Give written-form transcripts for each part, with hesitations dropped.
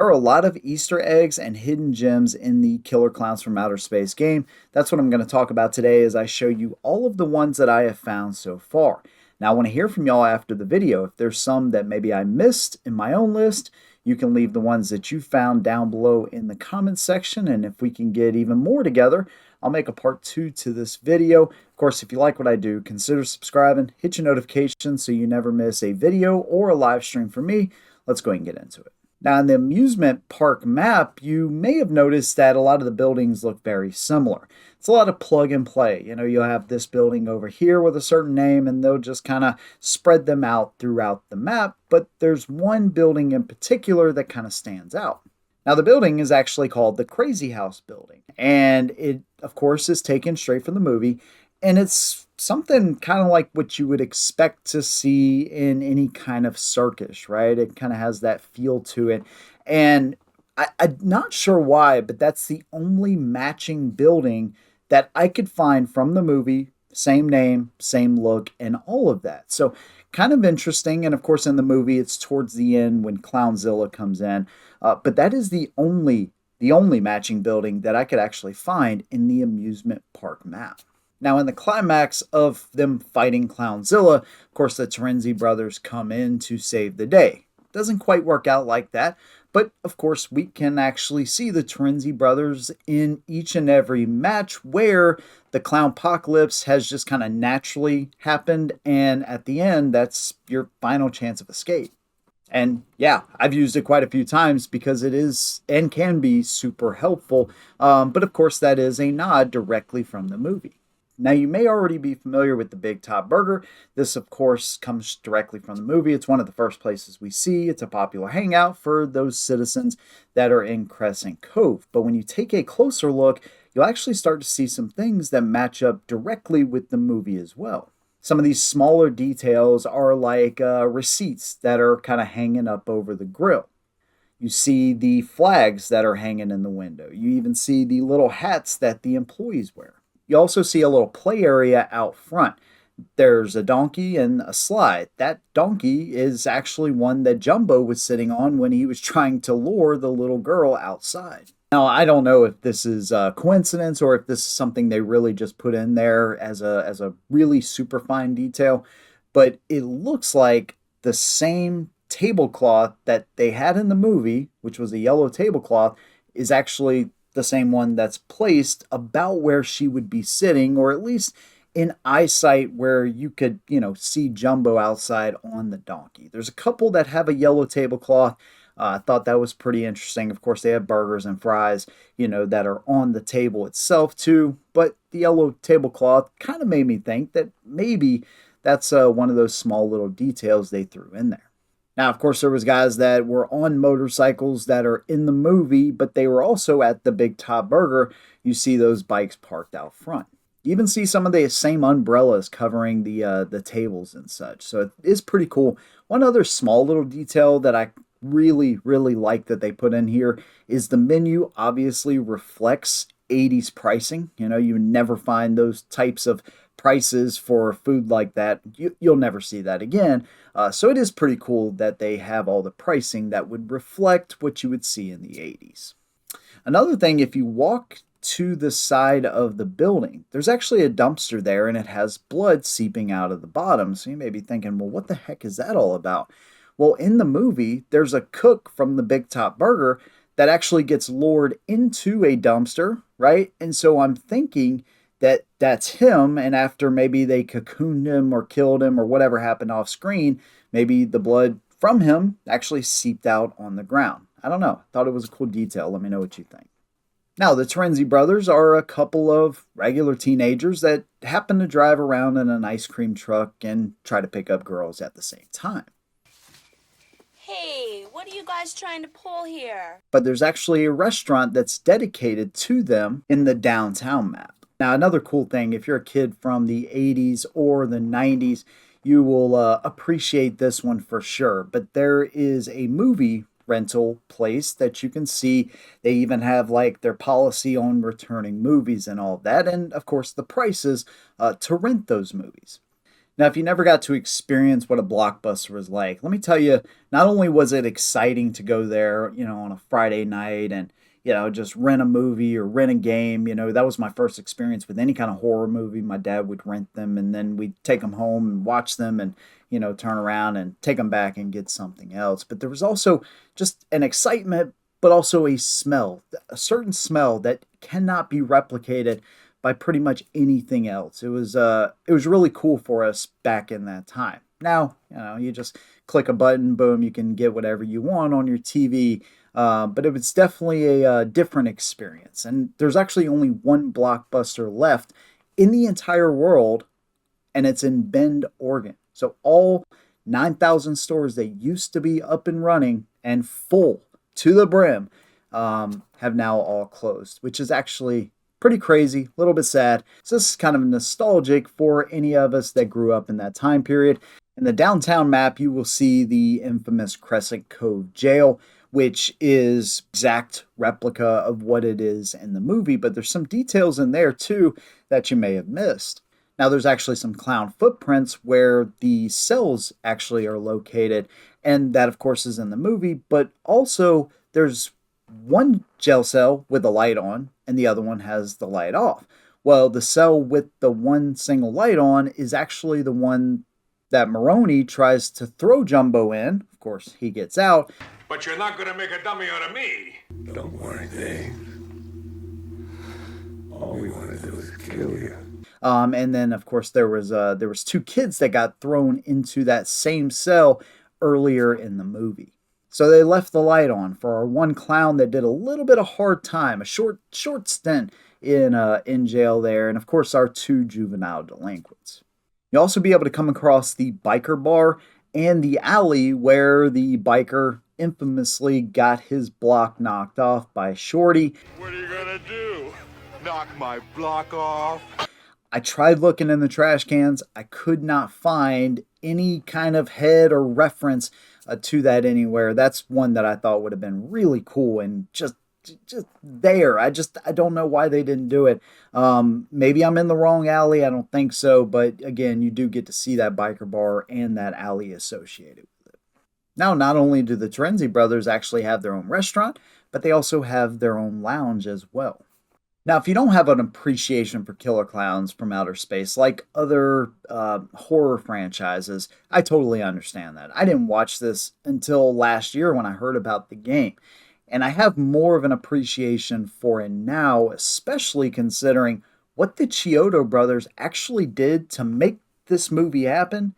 There are a lot of Easter eggs and hidden gems in the Killer Clowns from Outer Space game. That's what I'm going to talk about today as I show you all of the ones that I have found so far. Now, I want to hear from y'all after the video. If there's some that maybe I missed in my own list, you can leave the ones that you found down below in the comments section. And if we can get even more together, I'll make a part 2 to this video. Of course, if you like what I do, consider subscribing, hit your notifications so you never miss a video or a live stream from me. Let's go ahead and get into it. Now, in the amusement park map, you may have noticed that a lot of the buildings look very similar. It's a lot of plug and play. You'll have this building over here with a certain name, and they'll just kind of spread them out throughout the map. But there's one building in particular that kind of stands out. Now, the building is actually called the Crazy House Building, and it, of course, is taken straight from the movie, and it's something kind of like what you would expect to see in any kind of circus, right? It kind of has that feel to it, and I'm not sure why, but that's the only matching building that I could find from the movie. Same name, same look, and all of that. So kind of interesting. And of course, in the movie, it's towards the end when Clownzilla comes in. But that is the only matching building that I could actually find in the amusement park map. Now, in the climax of them fighting Clownzilla, of course, the Terenzi brothers come in to save the day. Doesn't quite work out like that, but of course, we can actually see the Terenzi brothers in each and every match where the Clownpocalypse has just kind of naturally happened, and at the end, that's your final chance of escape. And yeah, I've used it quite a few times because it is and can be super helpful, but of course, that is a nod directly from the movie. Now, you may already be familiar with the Big Top Burger. This, of course, comes directly from the movie. It's one of the first places we see. It's a popular hangout for those citizens that are in Crescent Cove. But when you take a closer look, you'll actually start to see some things that match up directly with the movie as well. Some of these smaller details are like receipts that are kind of hanging up over the grill. You see the flags that are hanging in the window. You even see the little hats that the employees wear. You also see a little play area out front. There's a donkey and a slide. That donkey is actually one that Jumbo was sitting on when he was trying to lure the little girl outside. Now, I don't know if this is a coincidence or if this is something they really just put in there as a really super fine detail, but it looks like the same tablecloth that they had in the movie, which was a yellow tablecloth, is actually the same one that's placed about where she would be sitting, or at least in eyesight where you could, see Jumbo outside on the donkey. There's a couple that have a yellow tablecloth. I thought that was pretty interesting. Of course, they have burgers and fries, that are on the table itself too. But the yellow tablecloth kind of made me think that maybe that's one of those small little details they threw in there. Now, of course, there was guys that were on motorcycles that are in the movie, but they were also at the Big Top Burger. You see those bikes parked out front. You even see some of the same umbrellas covering the tables and such. So it is pretty cool. One other small little detail that I really, really like that they put in here is the menu obviously reflects 80s pricing. You never find those types of prices for food like that. You'll never see that again. So it is pretty cool that they have all the pricing that would reflect what you would see in the 80s. Another thing, if you walk to the side of the building, there's actually a dumpster there and it has blood seeping out of the bottom. So you may be thinking, well, what the heck is that all about? Well, in the movie, there's a cook from the Big Top Burger that actually gets lured into a dumpster, right? And so I'm thinking that that's him, and after maybe they cocooned him or killed him or whatever happened off screen, maybe the blood from him actually seeped out on the ground. I don't know. Thought it was a cool detail. Let me know what you think. Now, the Terenzi brothers are a couple of regular teenagers that happen to drive around in an ice cream truck and try to pick up girls at the same time. Hey, what are you guys trying to pull here? But there's actually a restaurant that's dedicated to them in the downtown map. Now, another cool thing, if you're a kid from the 80s or the 90s, you will appreciate this one for sure. But there is a movie rental place that you can see. They even have like their policy on returning movies and all that. And of course, the prices to rent those movies. Now, if you never got to experience what a blockbuster was like, let me tell you, not only was it exciting to go there, on a Friday night and, just rent a movie or rent a game, that was my first experience with any kind of horror movie. My dad would rent them and then we'd take them home and watch them and, turn around and take them back and get something else. But there was also just an excitement, but also a certain smell that cannot be replicated by pretty much anything else. It was really cool for us back in that time. Now, you just click a button, boom, you can get whatever you want on your TV. But it was definitely a different experience. And there's actually only one blockbuster left in the entire world, and it's in Bend, Oregon. So all 9,000 stores that used to be up and running and full to the brim have now all closed, which is actually pretty crazy, a little bit sad. So this is kind of nostalgic for any of us that grew up in that time period. In the downtown map, you will see the infamous Crescent Cove Jail, which is exact replica of what it is in the movie, but there's some details in there too that you may have missed. Now, there's actually some clown footprints where the cells actually are located, and that, of course, is in the movie, but also there's one jail cell with the light on, and the other one has the light off. Well, the cell with the one single light on is actually the one that Maroney tries to throw Jumbo in. Of course, he gets out. But you're not gonna make a dummy out of me. Don't worry, Dave. All we want to do is kill you. And then, of course, there was two kids that got thrown into that same cell earlier in the movie. So they left the light on for our one clown that did a little bit of hard time, a short stint in jail there, and of course our two juvenile delinquents. You'll also be able to come across the biker bar and the alley where the biker infamously got his block knocked off by Shorty. What are you gonna do? Knock my block off? I tried looking in the trash cans. I could not find any kind of head or reference to that anywhere. That's one that I thought would have been really cool and just there. I don't know why they didn't do it. Maybe I'm in the wrong alley. I don't think so. But again, you do get to see that biker bar and that alley associated with it. Now, not only do the Terenzi brothers actually have their own restaurant, but they also have their own lounge as well. Now, if you don't have an appreciation for Killer Clowns from Outer Space, like other horror franchises, I totally understand that. I didn't watch this until last year when I heard about the game. And I have more of an appreciation for it now, especially considering what the Chiodo brothers actually did to make this movie happen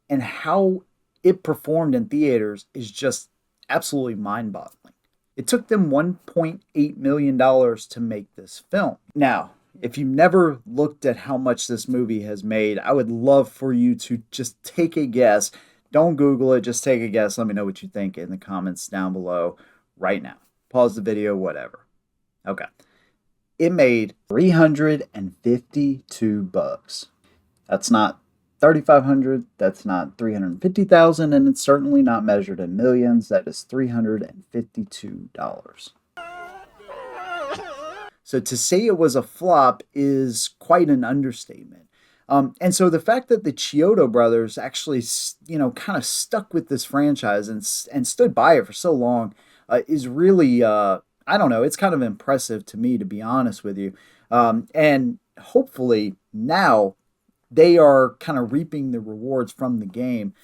and how it performed in theaters is just absolutely mind boggling. It took them $1.8 million to make this film. Now, if you've never looked at how much this movie has made, I would love for you to just take a guess. Don't Google it, just take a guess. Let me know what you think in the comments down below right now. Pause the video, whatever. Okay. It made $352. That's not 3,500, that's not 350,000, and it's certainly not measured in millions. That is $352. So to say it was a flop is quite an understatement. And so the fact that the Chiodo brothers actually, kind of stuck with this franchise and stood by it for so long is really, I don't know, it's kind of impressive to me, to be honest with you. And hopefully now they are kind of reaping the rewards from the game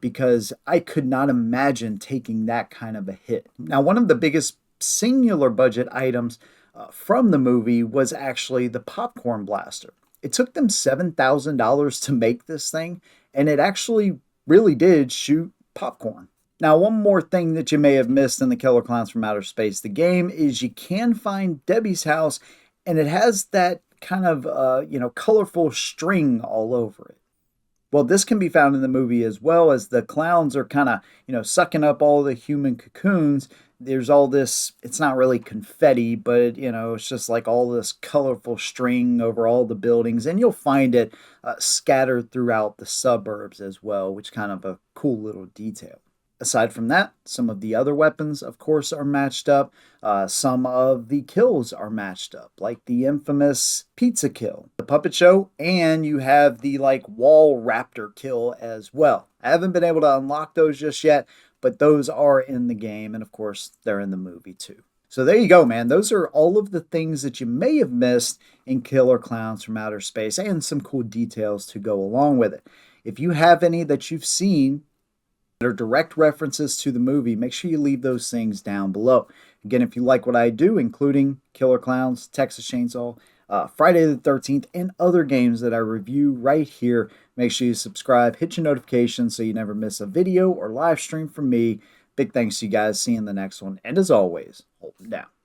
because I could not imagine taking that kind of a hit. Now, one of the biggest singular budget items from the movie was actually the popcorn blaster. It took them $7,000 to make this thing, and it actually really did shoot popcorn. Now, one more thing that you may have missed in the Killer Clowns from Outer Space, the game, is you can find Debbie's house, and it has that kind of, colorful string all over it. Well, this can be found in the movie as well, as the clowns are kind of, sucking up all the human cocoons. There's all this, it's not really confetti, but, it's just like all this colorful string over all the buildings. And you'll find it scattered throughout the suburbs as well, which kind of a cool little detail. Aside from that, some of the other weapons, of course, are matched up. Some of the kills are matched up, like the infamous pizza kill, the puppet show, and you have the like wall raptor kill as well. I haven't been able to unlock those just yet, but those are in the game, and of course, they're in the movie too. So there you go, man. Those are all of the things that you may have missed in Killer Klowns from Outer Space and some cool details to go along with it. If you have any that you've seen that are direct references to the movie, make sure you leave those things down below. Again, if you like what I do, including Killer Klowns, Texas Chainsaw, Friday the 13th, and other games that I review right here, make sure you subscribe, hit your notifications so you never miss a video or live stream from me. Big thanks to you guys. See you in the next one. And as always, hold it down.